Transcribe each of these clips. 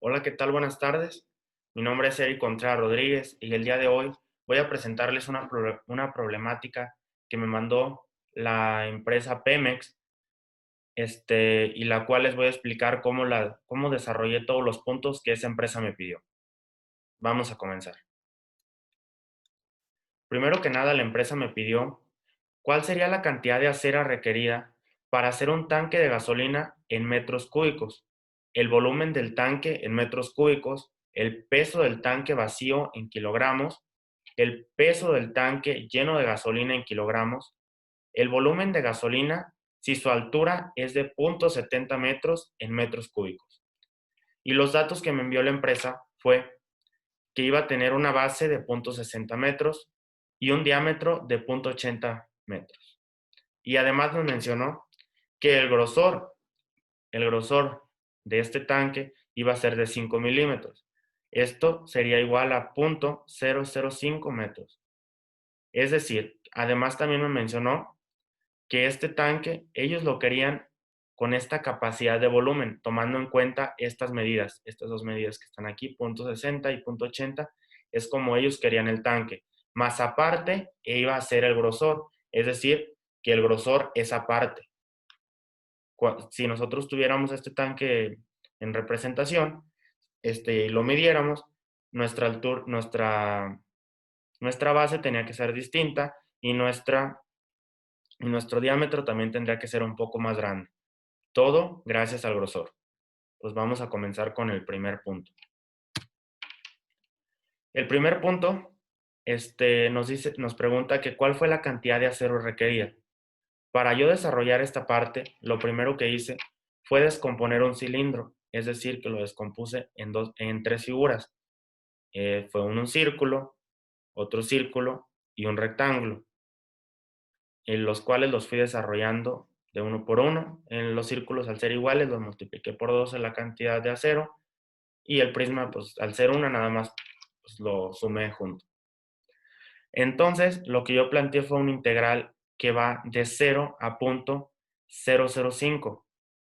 Hola, ¿qué tal? Buenas tardes. Mi nombre es Eric Contreras Rodríguez y el día de hoy voy a presentarles una problemática que me mandó la empresa Pemex, y la cual les voy a explicar cómo desarrollé todos los puntos que esa empresa me pidió. Vamos a comenzar. Primero que nada, la empresa me pidió cuál sería la cantidad de acera requerida para hacer un tanque de gasolina en metros cúbicos, el volumen del tanque en metros cúbicos, el peso del tanque vacío en kilogramos, el peso del tanque lleno de gasolina en kilogramos, el volumen de gasolina si su altura es de 0.70 metros en metros cúbicos. Y los datos que me envió la empresa fue que iba a tener una base de 0.60 metros y un diámetro de 0.80 metros. Y además nos mencionó que el grosor de este tanque iba a ser de 5 milímetros. Esto sería igual a 0.005 metros. Es decir, además también me mencionó que este tanque ellos lo querían con esta capacidad de volumen, tomando en cuenta estas medidas, estas dos medidas que están aquí, 0.60 y 0.80, es como ellos querían el tanque. Más aparte, iba a ser el grosor, es decir, que el grosor es aparte. Si nosotros tuviéramos este tanque en representación, y lo midiéramos, nuestra altura, nuestra base tenía que ser distinta y nuestro diámetro también tendría que ser un poco más grande. Todo gracias al grosor. Pues vamos a comenzar con el primer punto. El primer punto, nos pregunta que cuál fue la cantidad de acero requerida. Para yo desarrollar esta parte, lo primero que hice fue descomponer un cilindro, es decir, que lo descompuse en tres figuras. Fue un círculo, otro círculo y un rectángulo, en los cuales los fui desarrollando de uno por uno. En los círculos, al ser iguales, los multipliqué por 2 en la cantidad de acero, y el prisma, pues al ser una, nada más pues, lo sumé junto. Entonces, lo que yo planteé fue una integral que va de 0 a 0.005.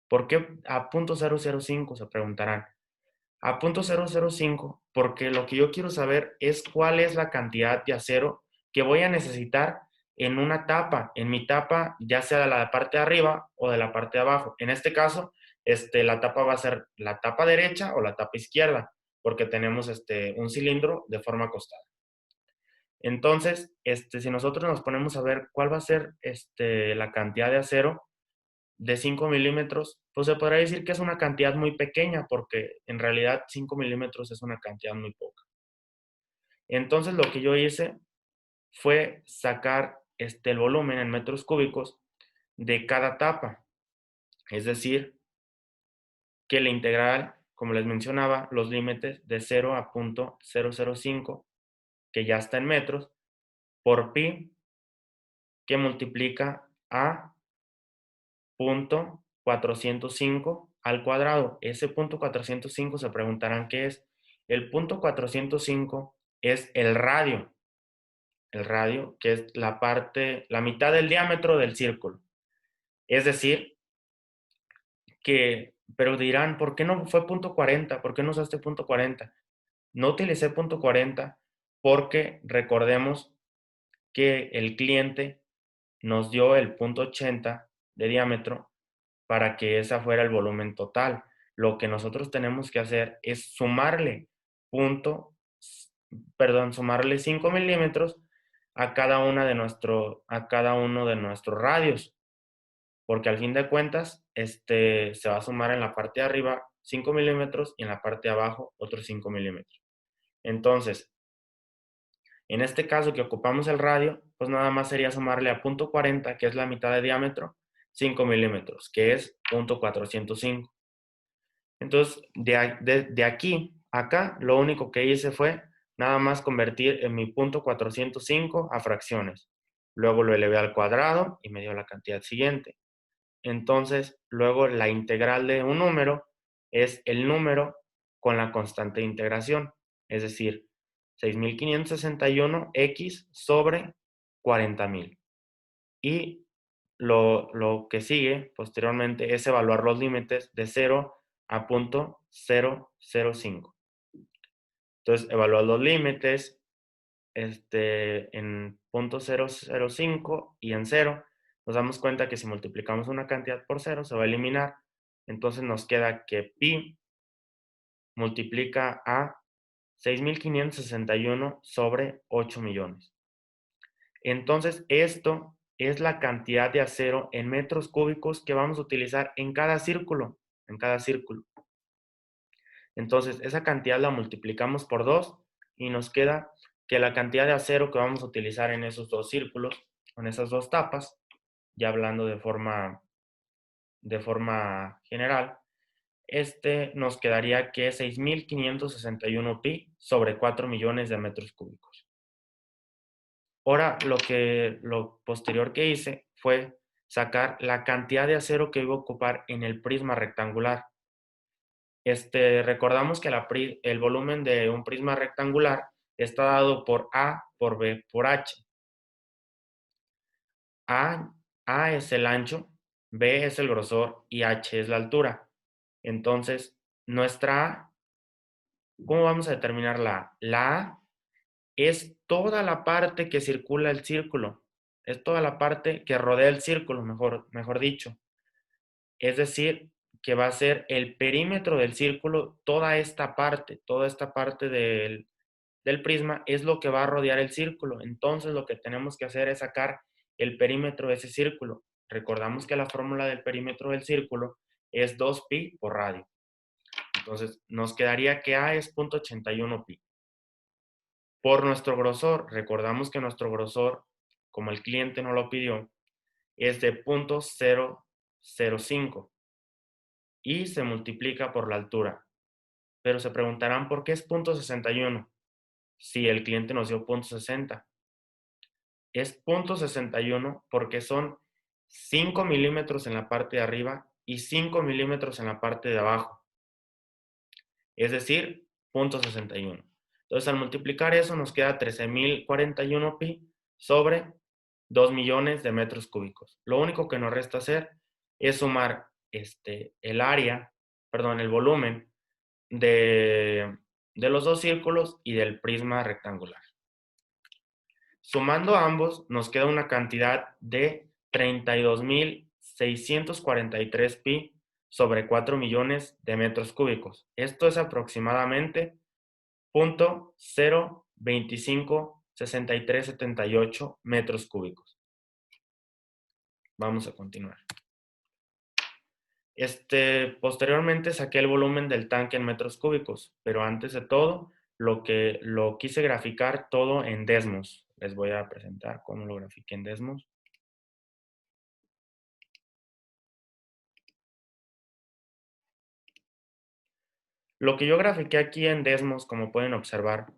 ¿Por qué a 0.005? Se preguntarán. A 0.005 porque lo que yo quiero saber es cuál es la cantidad de acero que voy a necesitar en una tapa, en mi tapa, ya sea de la parte de arriba o de la parte de abajo. En este caso, la tapa va a ser la tapa derecha o la tapa izquierda, porque tenemos un cilindro de forma acostada. Entonces, si nosotros nos ponemos a ver cuál va a ser la cantidad de acero de 5 milímetros, pues se podría decir que es una cantidad muy pequeña, porque en realidad 5 milímetros es una cantidad muy poca. Entonces, lo que yo hice fue sacar el volumen en metros cúbicos de cada tapa. Es decir, que la integral, como les mencionaba, los límites de 0 a 0.005, que ya está en metros, por pi, que multiplica a 0.405 al cuadrado. Ese 0.405 se preguntarán qué es. El 0.405 es el radio. El radio, que es la mitad del diámetro del círculo. Es decir, pero dirán, ¿por qué no fue 0.40? ¿Por qué no usaste 0.40? No utilicé 0.40 porque recordemos que el cliente nos dio el 0.80 de diámetro para que ese fuera el volumen total. Lo que nosotros tenemos que hacer es sumarle 5 milímetros a cada uno de nuestros radios, porque al fin de cuentas, se va a sumar en la parte de arriba 5 milímetros y en la parte de abajo otros 5 milímetros. Entonces, en este caso que ocupamos el radio, pues nada más sería sumarle a 0.40, que es la mitad de diámetro, 5 milímetros, que es 0.405. Entonces, de aquí a acá, lo único que hice fue nada más convertir en mi 0.405 a fracciones. Luego lo elevé al cuadrado y me dio la cantidad siguiente. Entonces, luego la integral de un número es el número con la constante de integración, es decir, 6.561x sobre 40.000. Y lo que sigue posteriormente es evaluar los límites de 0 a .005. Entonces, evaluar los límites en .005 y en 0, nos damos cuenta que si multiplicamos una cantidad por 0, se va a eliminar. Entonces nos queda que pi multiplica a 6.561 sobre 8 millones. Entonces, esto es la cantidad de acero en metros cúbicos que vamos a utilizar en cada círculo, Entonces, esa cantidad la multiplicamos por 2 y nos queda que la cantidad de acero que vamos a utilizar en esos dos círculos, en esas dos tapas, ya hablando de forma general, nos quedaría que 6.561 pi sobre 4 millones de metros cúbicos. Ahora, lo posterior que hice fue sacar la cantidad de acero que iba a ocupar en el prisma rectangular. Recordamos que el volumen de un prisma rectangular está dado por A, por B, por H. A es el ancho, B es el grosor y H es la altura. Entonces, nuestra A, ¿cómo vamos a determinar la A? La A es toda la parte que circula el círculo. Es toda la parte que rodea el círculo, mejor dicho. Es decir, que va a ser el perímetro del círculo, toda esta parte del prisma es lo que va a rodear el círculo. Entonces, lo que tenemos que hacer es sacar el perímetro de ese círculo. Recordamos que la fórmula del perímetro del círculo es 2pi por radio. Entonces, nos quedaría que A es 0.81 pi. Por nuestro grosor, recordamos que nuestro grosor, como el cliente nos lo pidió, es de 0.005 y se multiplica por la altura. Pero se preguntarán por qué es 0.61 si el cliente nos dio 0.60. Es 0.61 porque son 5 milímetros en la parte de arriba y 5 milímetros en la parte de abajo. Es decir, 0.61. Entonces, al multiplicar eso nos queda 13.041 pi sobre 2 millones de metros cúbicos. Lo único que nos resta hacer es sumar el volumen de los dos círculos y del prisma rectangular. Sumando ambos, nos queda una cantidad de 32.643 pi sobre 4 millones de metros cúbicos. Esto es aproximadamente 0.0256378 metros cúbicos. Vamos a continuar. Posteriormente saqué el volumen del tanque en metros cúbicos, pero antes de todo, lo quise graficar todo en Desmos. Les voy a presentar cómo lo grafiqué en Desmos. Lo que yo grafiqué aquí en Desmos, como pueden observar,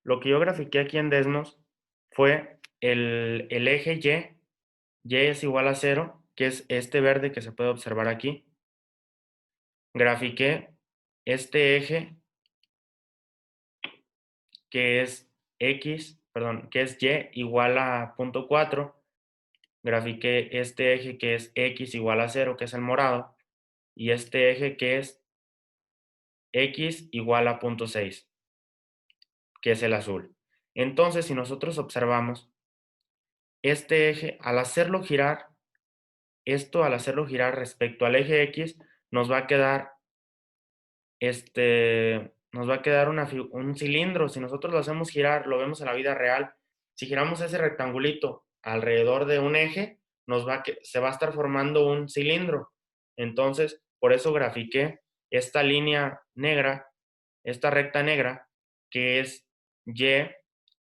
lo que yo grafiqué aquí en Desmos fue el eje Y. Y es igual a 0, que es este verde que se puede observar aquí. Grafiqué este eje que es que es Y igual a 0.4. Grafiqué este eje que es X igual a 0, que es el morado. Y este eje que es X igual a 0.6, que es el azul. Entonces, si nosotros observamos, este eje, al hacerlo girar respecto al eje X, nos va a quedar un cilindro. Si nosotros lo hacemos girar, lo vemos en la vida real, si giramos ese rectangulito alrededor de un eje, se va a estar formando un cilindro. Entonces, por eso grafiqué esta línea negra, esta recta negra, que es Y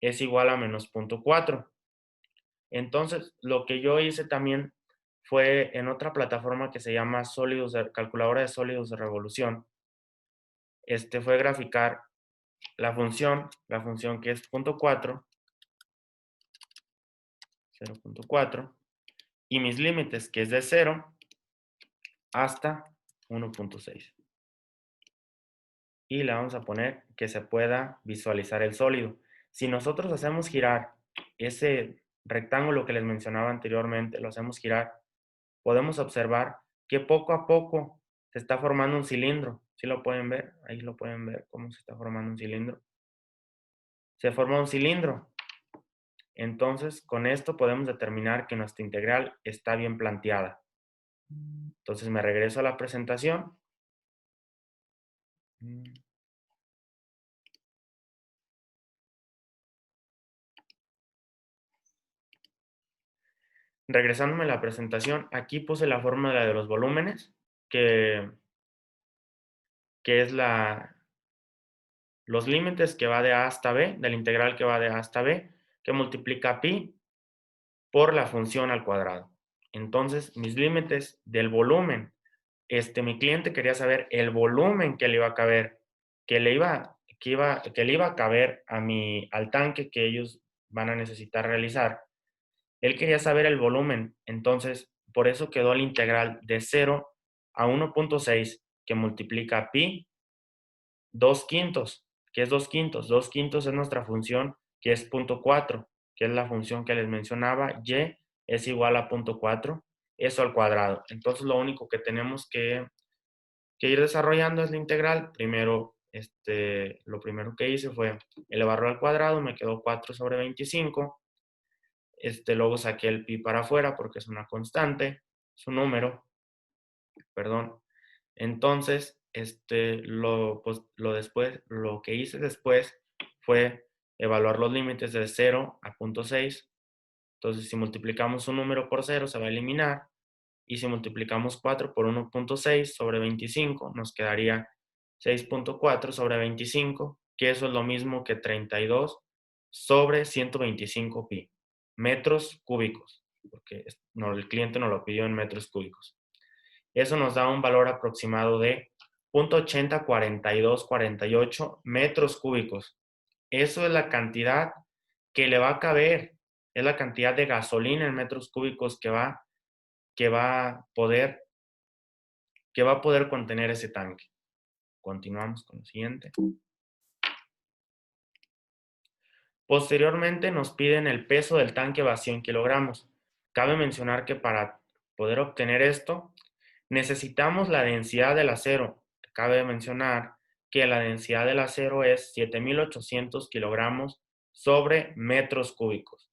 es igual a menos 0.4. Entonces, lo que yo hice también fue en otra plataforma que se llama calculadora de sólidos de revolución, fue graficar la función que es 0.4, 0.4, y mis límites, que es de 0 hasta 1.6. Y le vamos a poner que se pueda visualizar el sólido. Si nosotros hacemos girar ese rectángulo que les mencionaba anteriormente, lo hacemos girar, podemos observar que poco a poco se está formando un cilindro. ¿Sí lo pueden ver? Ahí lo pueden ver cómo se está formando un cilindro. Se forma un cilindro. Entonces, con esto podemos determinar que nuestra integral está bien planteada. Entonces, me regreso a la presentación. Regresándome a la presentación, aquí puse la fórmula de los volúmenes, que es los límites que va de A hasta B, del integral que va de A hasta B, que multiplica pi por la función al cuadrado. Entonces, mis límites del volumen, mi cliente quería saber el volumen que le iba a caber, que le iba a caber al tanque que ellos van a necesitar realizar. Él quería saber el volumen, entonces por eso quedó el integral de 0 a 1.6, que multiplica pi 2 quintos. ¿Qué es 2 quintos? 2 quintos es nuestra función, que es 0.4, que es la función que les mencionaba. Y es igual a 0.4, eso al cuadrado. Entonces lo único que tenemos que ir desarrollando es la integral. Primero, lo primero que hice fue elevarlo al cuadrado, me quedó 4 sobre 25. Luego saqué el pi para afuera porque es una constante, es un número, perdón. Entonces, lo que hice después fue evaluar los límites de 0 a 0.6. Entonces, si multiplicamos un número por 0, se va a eliminar. Y si multiplicamos 4 por 1.6 sobre 25, nos quedaría 6.4 sobre 25, que eso es lo mismo que 32 sobre 125 pi, metros cúbicos, porque el cliente nos lo pidió en metros cúbicos. Eso nos da un valor aproximado de 0.804248 metros cúbicos. Eso es la cantidad que le va a caber, es la cantidad de gasolina en metros cúbicos que va a poder contener ese tanque. Continuamos con lo siguiente. Posteriormente nos piden el peso del tanque vacío en kilogramos. Cabe mencionar que para poder obtener esto, necesitamos la densidad del acero. Cabe mencionar que la densidad del acero es 7.800 kilogramos sobre metros cúbicos.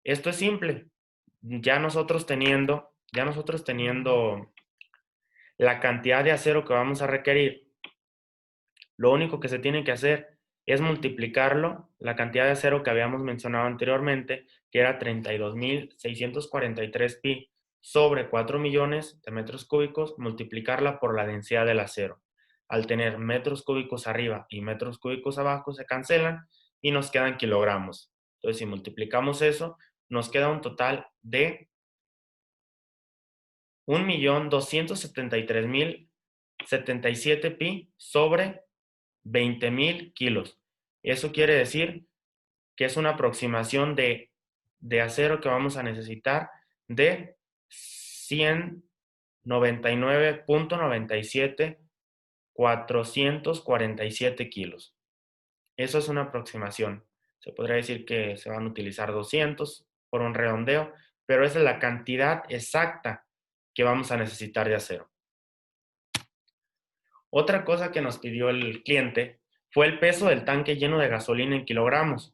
Esto es simple. Ya nosotros teniendo la cantidad de acero que vamos a requerir, lo único que se tiene que hacer es multiplicarlo, la cantidad de acero que habíamos mencionado anteriormente, que era 32.643 pi sobre 4 millones de metros cúbicos, multiplicarla por la densidad del acero. Al tener metros cúbicos arriba y metros cúbicos abajo, se cancelan y nos quedan kilogramos. Entonces, si multiplicamos eso, nos queda un total de 1.273.077 pi sobre 20.000 kilos. Eso quiere decir que es una aproximación de acero que vamos a necesitar de 199.97.447 kilos. Eso es una aproximación. Se podría decir que se van a utilizar 200 por un redondeo, pero esa es la cantidad exacta que vamos a necesitar de acero. Otra cosa que nos pidió el cliente fue el peso del tanque lleno de gasolina en kilogramos.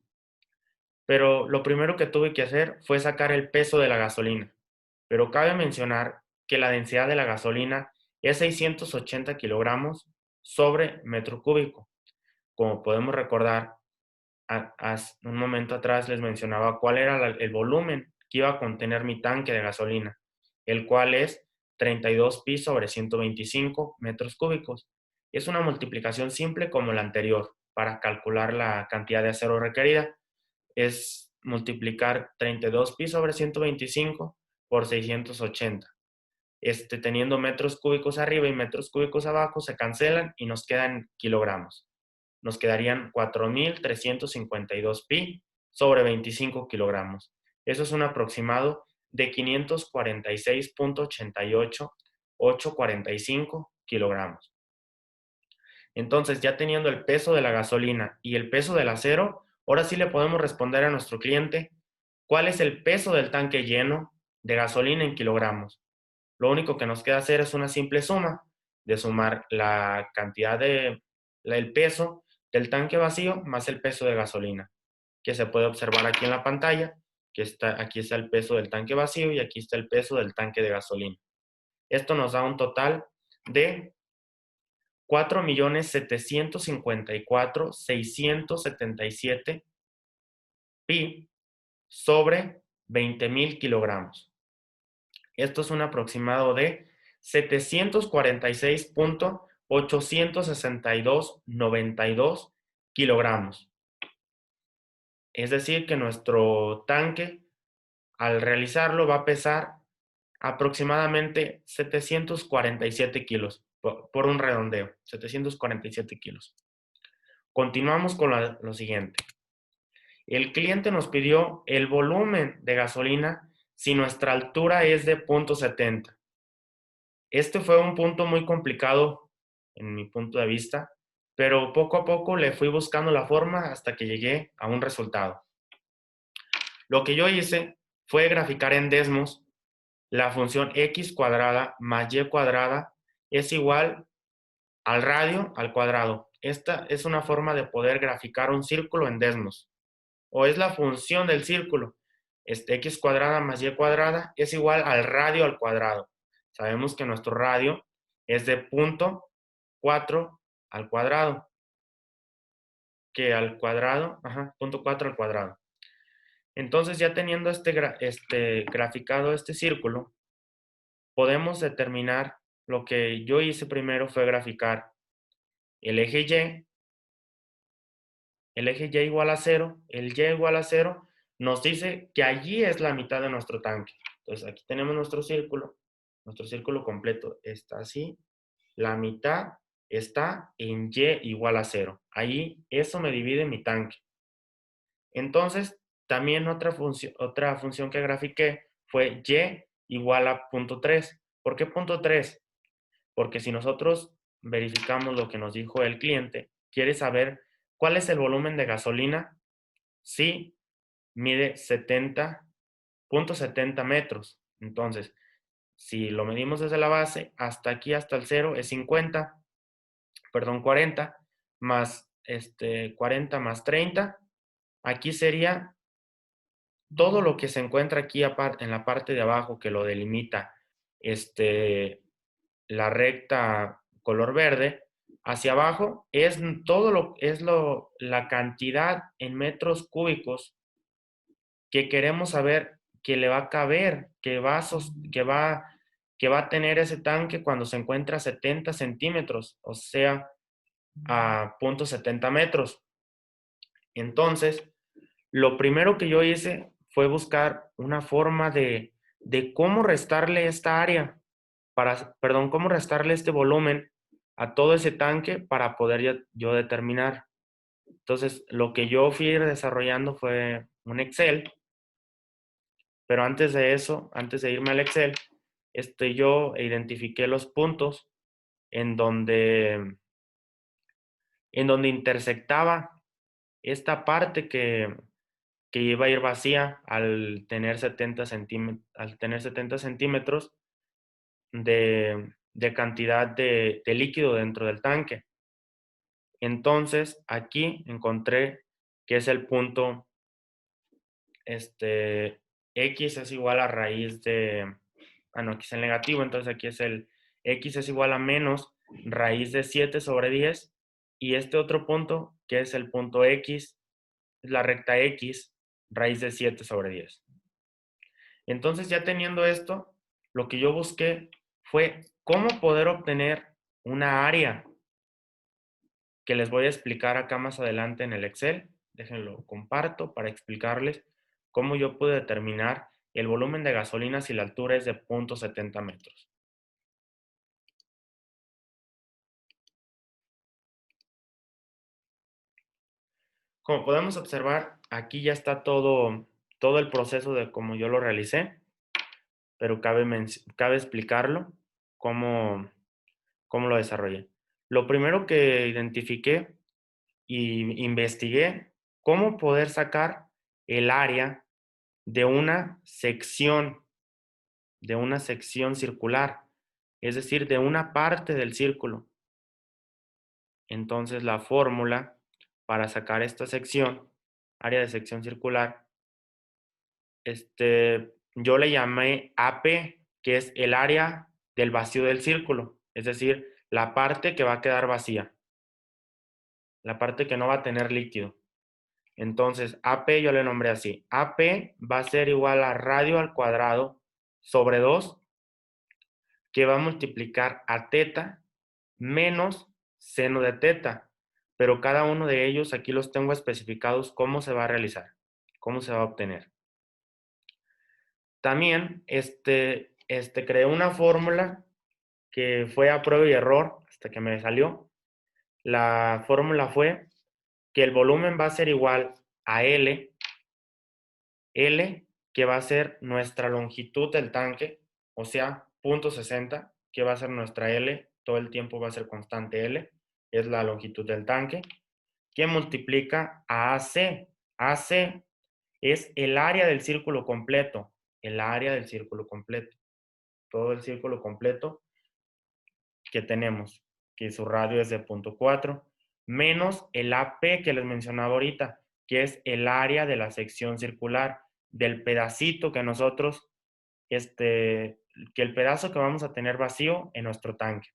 Pero lo primero que tuve que hacer fue sacar el peso de la gasolina. Pero cabe mencionar que la densidad de la gasolina es 680 kilogramos sobre metro cúbico. Como podemos recordar, hace un momento atrás les mencionaba cuál era el volumen que iba a contener mi tanque de gasolina, el cual es 32 pi sobre 125 metros cúbicos. Es una multiplicación simple como la anterior para calcular la cantidad de acero requerida. Es multiplicar 32 pi sobre 125 por 680. Teniendo metros cúbicos arriba y metros cúbicos abajo, se cancelan y nos quedan kilogramos. nos quedarían 4.352 pi sobre 25 kilogramos. Eso es un aproximado de 546.88845 kilogramos. Entonces, ya teniendo el peso de la gasolina y el peso del acero, ahora sí le podemos responder a nuestro cliente cuál es el peso del tanque lleno de gasolina en kilogramos. Lo único que nos queda hacer es una simple suma de sumar la cantidad el peso del tanque vacío más el peso de gasolina, que se puede observar aquí en la pantalla, aquí está el peso del tanque vacío y aquí está el peso del tanque de gasolina. Esto nos da un total de 4.754.677 pi sobre 20.000 kilogramos. Esto es un aproximado de 746.862.92 kilogramos. Es decir, que nuestro tanque, al realizarlo, va a pesar aproximadamente 747 kilos, por un redondeo, 747 kilos. Continuamos con lo siguiente. El cliente nos pidió el volumen de gasolina si nuestra altura es de 0.70. Este fue un punto muy complicado en mi punto de vista, pero poco a poco le fui buscando la forma hasta que llegué a un resultado. Lo que yo hice fue graficar en Desmos la función x cuadrada más y cuadrada es igual al radio al cuadrado. Esta es una forma de poder graficar un círculo en Desmos. O es la función del círculo. X cuadrada más y cuadrada es igual al radio al cuadrado. Sabemos que nuestro radio es de 0.4 al cuadrado. Que al cuadrado, 0.4 al cuadrado. Entonces, ya teniendo graficado este círculo, podemos determinar, lo que yo hice primero fue graficar el eje Y, igual a 0, el Y igual a 0, nos dice que allí es la mitad de nuestro tanque. Entonces, aquí tenemos nuestro círculo completo está así, la mitad está en Y igual a 0. Ahí, eso me divide mi tanque. Entonces, también otra función que grafiqué fue Y igual a 0.3. ¿Por qué 0.3? Porque si nosotros verificamos lo que nos dijo el cliente, quiere saber cuál es el volumen de gasolina si mide 70.70 metros. Entonces, si lo medimos desde la base hasta aquí, hasta el 0, es 40, más 40 más 30. Aquí sería todo lo que se encuentra aquí en la parte de abajo que lo delimita la recta color verde, hacia abajo es todo la cantidad en metros cúbicos que queremos saber que le va a caber, que va a tener ese tanque cuando se encuentra a 70 centímetros, o sea, a 0.70 metros. Entonces, lo primero que yo hice fue buscar una forma de cómo restarle esta área, cómo restarle este volumen a todo ese tanque para poder yo determinar. Entonces, lo que yo fui desarrollando fue un Excel, pero antes de eso, antes de irme al Excel, yo identifiqué los puntos en donde intersectaba esta parte que iba a ir vacía al tener 70 centímetros de cantidad de líquido dentro del tanque. Entonces, aquí encontré que es el punto, X es igual a raíz de, no, aquí es el negativo, entonces aquí es el X es igual a menos raíz de 7 sobre 10, y este otro punto, que es el punto X, es la recta X, raíz de 7 sobre 10. Entonces, ya teniendo esto, lo que yo busqué fue cómo poder obtener una área que les voy a explicar acá más adelante en el Excel. Déjenlo comparto para explicarles cómo yo pude determinar el volumen de gasolina si la altura es de 0.70 metros. Como podemos observar, aquí ya está todo el proceso de cómo yo lo realicé, pero cabe explicarlo cómo, cómo lo desarrollé. Lo primero que identifiqué y investigué cómo poder sacar el área de de una sección circular, es decir, de una parte del círculo. Entonces, la fórmula para sacar esta sección, área de sección circular, yo le llamé AP, que es el área del vacío del círculo, es decir, la parte que va a quedar vacía, la parte que no va a tener líquido. Entonces, AP yo le nombré así. AP va a ser igual a radio al cuadrado sobre 2, que va a multiplicar a teta menos seno de teta. Pero cada uno de ellos aquí los tengo especificados cómo se va a realizar, cómo se va a obtener. También creé una fórmula que fue a prueba y error hasta que me salió. La fórmula fue que el volumen va a ser igual a L, que va a ser nuestra longitud del tanque, o sea, 0.60, que va a ser nuestra L, todo el tiempo va a ser constante L, es la longitud del tanque, que multiplica a AC. AC es el área del círculo completo, el área del círculo completo, todo el círculo completo que tenemos, que su radio es de 0.4, menos el AP que les mencionaba ahorita, que es el área de la sección circular, del pedacito que nosotros, que el pedazo que vamos a tener vacío en nuestro tanque.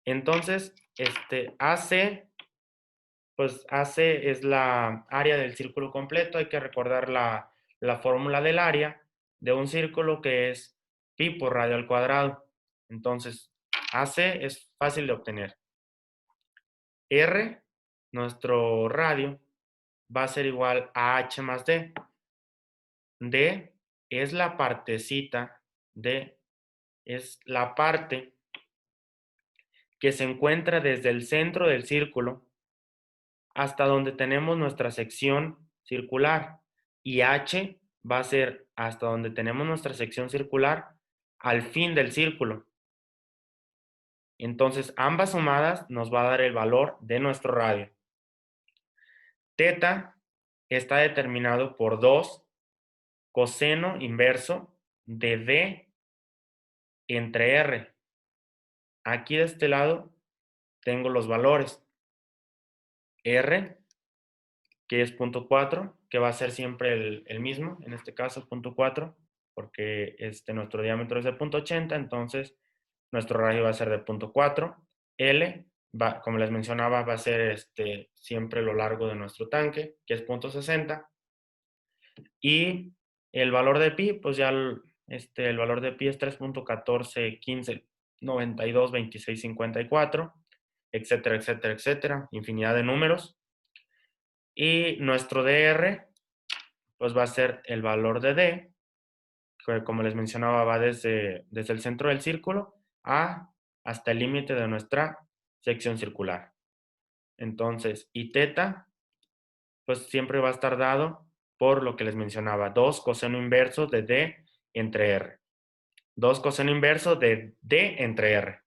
Entonces, AC, pues AC es la área del círculo completo. Hay que recordar la fórmula del área de un círculo, que es pi por radio al cuadrado. Entonces, AC es fácil de obtener. R, nuestro radio, va a ser igual a H más D. D es la partecita, D es la parte que se encuentra desde el centro del círculo hasta donde tenemos nuestra sección circular. Y H va a ser hasta donde tenemos nuestra sección circular al fin del círculo. Entonces, ambas sumadas nos va a dar el valor de nuestro radio. Teta está determinado por 2 coseno inverso de D entre R. Aquí de este lado tengo los valores. R, que es 0.4, que va a ser siempre el mismo, en este caso 0.4, porque nuestro diámetro es de 0.80, entonces nuestro radio va a ser de 0.4. L, como les mencionaba, va a ser siempre lo largo de nuestro tanque, que es 0.60. Y el valor de pi, pues ya el valor de pi es 3.1415922654, etcétera, etcétera, etcétera, infinidad de números. Y nuestro DR, pues va a ser el valor de D, que como les mencionaba va desde el centro del círculo hasta el límite de nuestra sección circular. Entonces, y teta, pues siempre va a estar dado por lo que les mencionaba, 2 coseno inverso de D entre R. 2 coseno inverso de D entre R.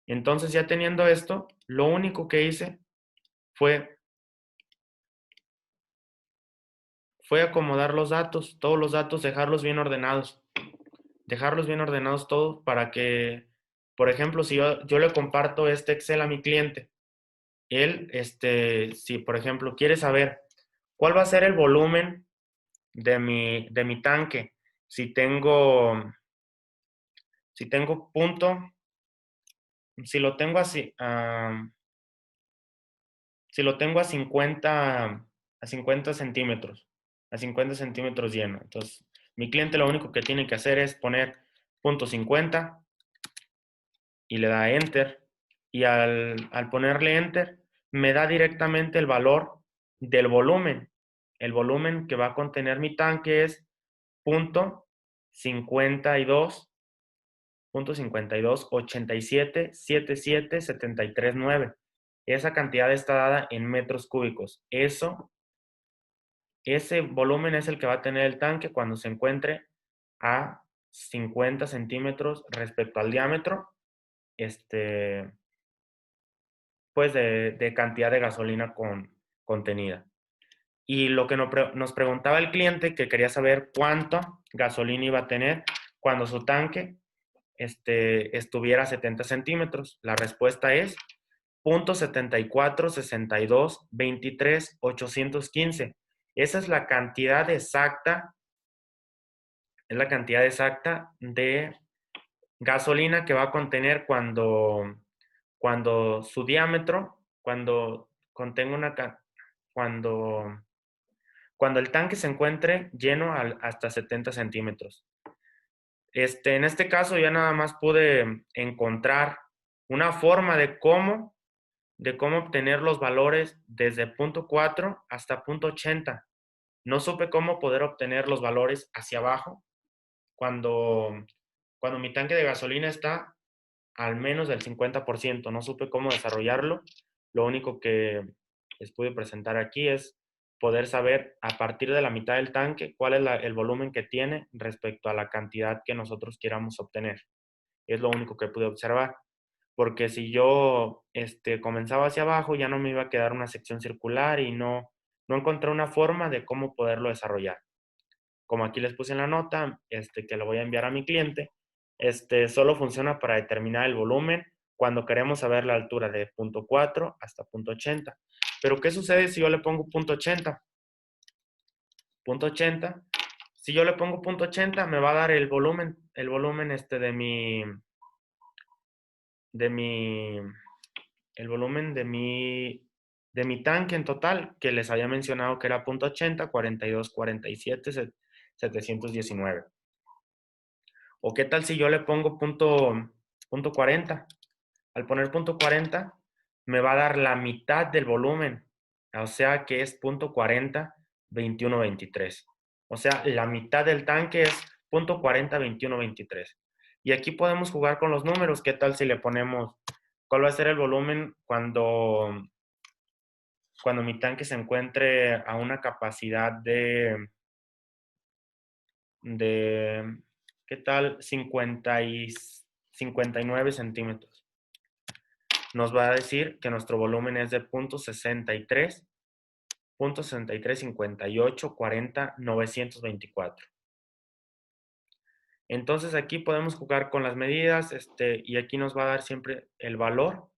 Entonces, ya teniendo esto, lo único que hice fue acomodar los datos, todos los datos, dejarlos bien ordenados. Dejarlos bien ordenados todos para que, por ejemplo, si yo le comparto este Excel a mi cliente, él, si por ejemplo quiere saber cuál va a ser el volumen de mi tanque, si tengo, si tengo punto, si lo tengo así, si lo tengo a 50 centímetros, a 50 centímetros lleno. Entonces, mi cliente lo único que tiene que hacer es poner punto 50 y le da Enter. Y al ponerle Enter, me da directamente el valor del volumen. El volumen que va a contener mi tanque es punto 52, punto 52, 87, 77, 73, 9. Esa cantidad está dada en metros cúbicos. Ese volumen es el que va a tener el tanque cuando se encuentre a 50 centímetros respecto al diámetro, pues de cantidad de gasolina contenida. Y lo que nos preguntaba el cliente, que quería saber cuánta gasolina iba a tener cuando su tanque estuviera a 70 centímetros. La respuesta es 0.746223.815. Esa es la cantidad exacta de gasolina que va a contener cuando su diámetro, cuando, cuando el tanque se encuentre lleno hasta 70 centímetros. En este caso ya nada más pude encontrar una forma de cómo obtener los valores desde punto 4 hasta punto 80. No supe cómo poder obtener los valores hacia abajo cuando, cuando mi tanque de gasolina está al menos del 50%. No supe cómo desarrollarlo. Lo único que les pude presentar aquí es poder saber a partir de la mitad del tanque cuál es el volumen que tiene respecto a la cantidad que nosotros queramos obtener. Es lo único que pude observar. Porque si yo comenzaba hacia abajo, ya no me iba a quedar una sección circular y no encontré una forma de cómo poderlo desarrollar. Como aquí les puse en la nota, que lo voy a enviar a mi cliente, solo funciona para determinar el volumen cuando queremos saber la altura de punto 4 hasta punto 80. Pero ¿qué sucede si yo le pongo punto 80? Punto 80. Si yo le pongo punto 80, me va a dar el volumen de mi, el volumen de mi tanque en total, que les había mencionado que era punto 80, 42, 47, 719. ¿O qué tal si yo le pongo punto 40? Al poner punto 40, me va a dar la mitad del volumen. O sea que es punto 40, 21, 23. O sea, la mitad del tanque es punto 40, 21, 23. Y aquí podemos jugar con los números. ¿Qué tal si le ponemos cuál va a ser el volumen cuando mi tanque se encuentre a una capacidad de ¿qué tal? 59 centímetros. Nos va a decir que nuestro volumen es de .63, 58, 40, 924. Entonces aquí podemos jugar con las medidas y aquí nos va a dar siempre el valor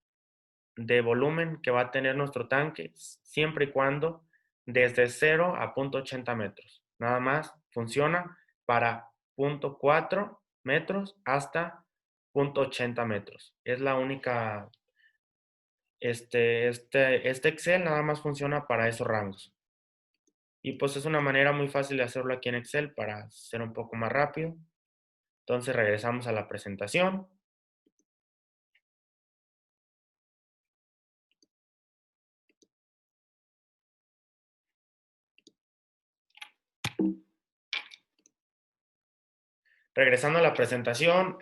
de volumen que va a tener nuestro tanque, siempre y cuando desde 0 a .80 metros. Nada más funciona para .4 metros hasta .80 metros. Es la única, este Excel nada más funciona para esos rangos. Y pues es una manera muy fácil de hacerlo aquí en Excel para ser un poco más rápido. Entonces regresamos a la presentación. Regresando a la presentación,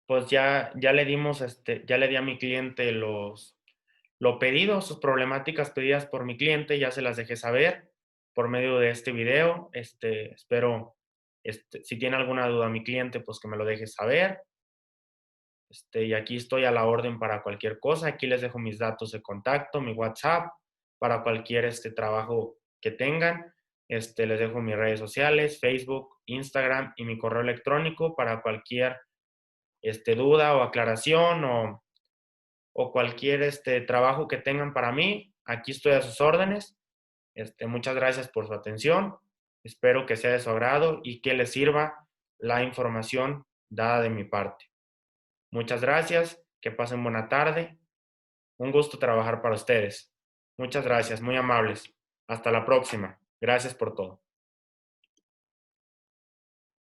pues ya le dimos, ya le di a mi cliente lo pedido, sus problemáticas pedidas por mi cliente, ya se las dejé saber por medio de este video. Espero, si tiene alguna duda mi cliente, pues que me lo deje saber. Y aquí estoy a la orden para cualquier cosa. Aquí les dejo mis datos de contacto, mi WhatsApp, para cualquier trabajo que tengan. Les dejo mis redes sociales, Facebook, Instagram y mi correo electrónico para cualquier duda o aclaración o cualquier trabajo que tengan para mí. Aquí estoy a sus órdenes. Muchas gracias por su atención. Espero que sea de su agrado y que les sirva la información dada de mi parte. Muchas gracias, que pasen buena tarde. Un gusto trabajar para ustedes. Muchas gracias, muy amables. Hasta la próxima. Gracias por todo.